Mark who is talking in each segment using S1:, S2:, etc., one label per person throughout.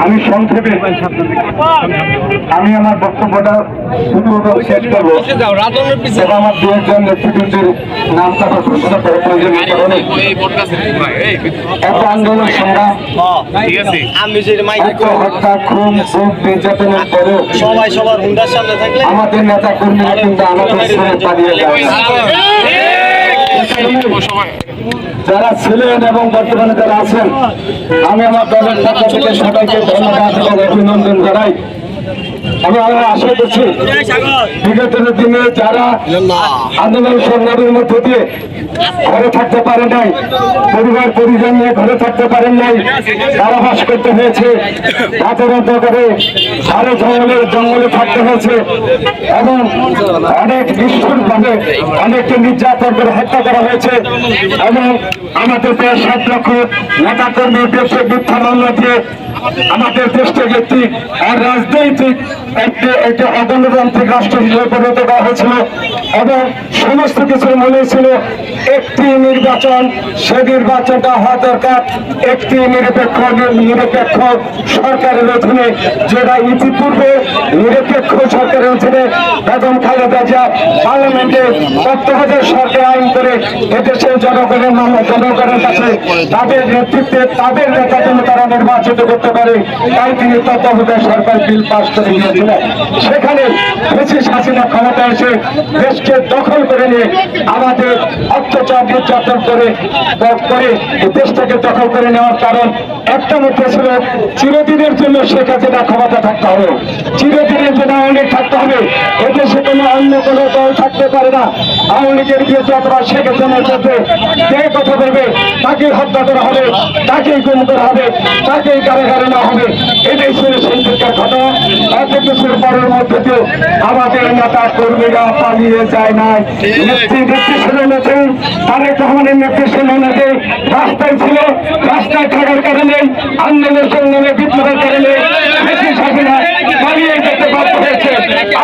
S1: আমি সংক্ষেপে আমি আমার বক্তব্যটা শুরু শেষ করবো এবং আমার দু একজন নেতৃবৃন্দের নাম তারা ঘোষণা করে প্রয়োজনীয় কারণে এত আন্দোলন সংগ্রাম এত হত্যা খুন নির্যাতনের পরেও
S2: সবাই সবার হুন্ডার সামনে থাকলে
S1: আমাদের নেতা কর্মীরা কিন্তু আমাদের ছেড়ে পালিয়ে যায় না। যারা ছিলেন এবং বর্তমানে যারা আছেন, আমি আমার দলের পক্ষ থেকে সবাইকে ধন্যবাদ এবং অভিনন্দন জানাই। আমি আশা করছি বিগত দিনে যারা আন্দোলন সংগ্রামের মধ্যে দিয়ে ঘরে থাকতে পারে নাই, পরিবার পরিজন নিয়ে ঘরে থাকতে পারেন নাই, কারাবাস করতে হয়েছে, রাতের করে আরো জঙ্গলে থাকতে হয়েছে এবং অনেক নিষ্ঠুরভাবে অনেককে নির্যাতন করে হত্যা করা হয়েছে এবং আমাদের 7 লক্ষ নেতা কর্মীর দেশে মিথ্যা মামলা দিয়ে আমাদের দেশকে একটি রাজনৈতিক একটি অগণতান্ত্রিক রাষ্ট্র হিসেবে পরিণত করা হয়েছিল এবং সমস্ত কিছুর মনে ছিল একটি নির্বাচন, সে নির্বাচনটা হওয়া দরকার একটি নিরপেক্ষ সরকারের অধীনে, যেটা ইতিপূর্বে নিরপেক্ষ সরকারের অধীনে বেগম খালেদা জিয়া পার্লামেন্টে তত্ত্বাবধায়ক সরকার আইন করে এদেশের জনগণের কাছে তাদের নেতৃত্বে তাদের নেতার জন্য তারা নির্বাচিত করতে পারে, তাই তিনি তত্ত্বাবধায়ক সরকার বিল পাস করে দিয়েছিলেন। সেখানে ব্রিটিশ হাসিনা ক্ষমতা এসে দেশকে দখল করে নিয়ে আমাদের অত্যাচার নির্যাতন করে দেশটাকে দখল করে নেওয়ার কারণ একটা মাত্র ছিল, চিরদিনের জন্য শেখ হাসিনা ক্ষমতা থাকতে হবে, চিরদিনের জন্য আওয়ামী লীগ থাকতে হবে, এদেশে কোনো অন্য কোনো দল থাকতে পারে না। আওয়ামী লীগের বিরুদ্ধে অথবা শেখ হাসিনার বিরুদ্ধে যে কথা বলবে তাকে হত্যা করা হবে, তাকেই গুম করা হবে, তাকেই কারাগারে নেওয়া হবে। এটাই ছিল সেদিনকার ঘটনা। এত কিছুর পরের মধ্যে দিয়ে আমাদের নেতা কর্মীরা পালিয়ে যায় নাই, নির্দেশন অনুযায়ী তারেক রহমানের নির্দেশন অনুযায়ী রাস্তায় ছিল, রাস্তায় থাকার কারণে আন্দোলনের সংগ্রামে বিপ্লবের কারণে ব্রিটিশ হাসিনা পালিয়ে যেতে বাধ্য হয়েছে।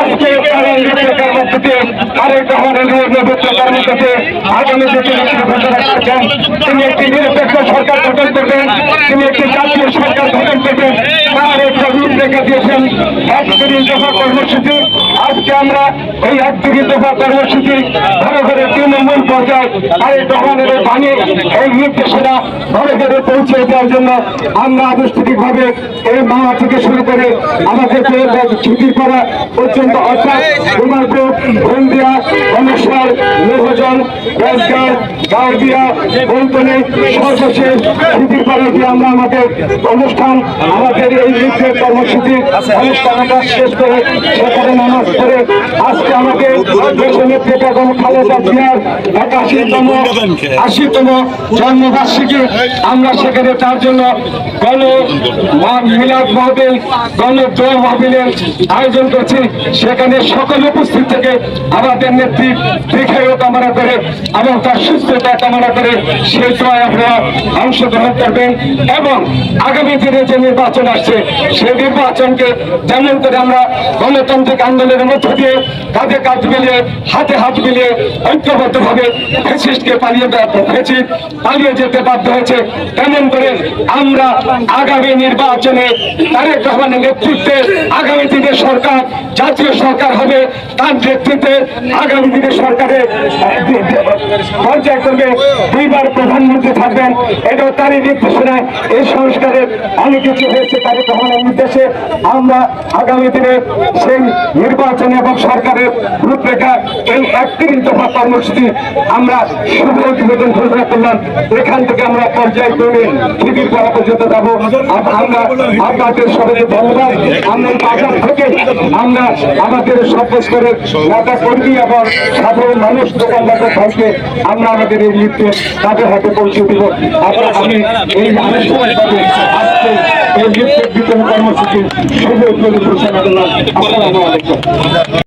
S1: আজকে তার মধ্যে দিয়ে তারেক রহমানের বিপ্লবের মধ্যে আগামী দিনে ঘোষণা করছেন তিনি একটি নিরপেক্ষ সরকার গঠন করবেন, তিনি একটি জাতীয় সরকার গঠন করবেন, তার একটা রূপরেখা দিয়েছেন 31 দফা কর্মসূচি। আজকে আমরা এই 31 দফা কর্মসূচি ঘরে ঘরে তৃণমূল পর্যায়ে তারেক রহমানের বাণী এই নির্দেশনা ঘরে ঘরে পৌঁছে দেওয়ার জন্য আমরা আনুষ্ঠানিকভাবে এই মামলা থেকে শুরু করে আমাদের ছুটির করা পর্যন্ত অর্থাৎ কুমারপুর, হলদিয়া, অনসর, লোহজন, রাজগাঁও, গাওদিয়া, বলতনে সর্বশেষ ছুটির করা দিয়ে আমরা আমাদের অনুষ্ঠান, আমাদের এই নৃত্যের কর্মসূচি অনুষ্ঠানটা শেষ করে সেখানে নামাজ করে আজকে আমাদের দেশের নেত্রী বেগম খালেদা জিয়ার 80তম জন্মবার্ষিকী আমরা সেখানে তার জন্য মিলাদ মাহফিল, দোয়া মাহফিলের আয়োজন করছি। সেখানে সকল উপস্থিত থেকে আমাদের নেত্রী দীর্ঘায়ু কামনা করে এবং তার সুস্থতা কামনা করে সেই দোয়ায় আপনারা অংশগ্রহণ করবেন এবং আগামী দিনে যে নির্বাচন আসছে সেই নির্বাচনকে যেমন করে আমরা গণতান্ত্রিক আন্দোলনের মধ্য দিয়ে কাঁধে কাঁধ মিলিয়ে হাতে হাত মিলিয়ে ঐক্যবদ্ধভাবে ফ্যাসিস্টকে পালিয়ে যেতে বাধ্য হয়েছে, তেমন করে আমরা আগামী নির্বাচনে তারেক রহমানের নেতৃত্বে আগামী দিনের সরকার জাতীয় সরকার হবে, তার নেতৃত্বে আগামী দিনের সরকারের পর্যায় করবে, 2বার প্রধানমন্ত্রী থাকবেন। এটাও তারই নির্দেশনায় এই সংস্কারের অনেক কিছু হয়েছে তারেক রহমানের নির্দেশে। আমরা আগামী দিনে সেই নির্বাচন এবং সরকারের রূপরেখা এই 31 দফা কর্মসূচি আমরা শুভ উদ্বোধন ঘোষণা করলাম। এখান থেকে আমরা পর্যায় ক্রমে শিবির করা পর্যন্ত যাবো। আমরা আপনাদের সবাইকে ধন্যবাদ। আমরা বাজার থেকে আমরা আমাদের সর্বস্তরের নেতা কর্মী এবং সাধারণ মানুষ দোকানদারদের ভাইকে আমরা আমাদের এই নৃত্য তাদের হাতে পৌঁছে দিব। আমি এই আনুষ্ঠানিকভাবে আজকে এই নৃত্যের বিতরণ কর্মসূচি শুভ উদ্বোধন ঘোষণা করলাম। আসসালামু আলাইকুম।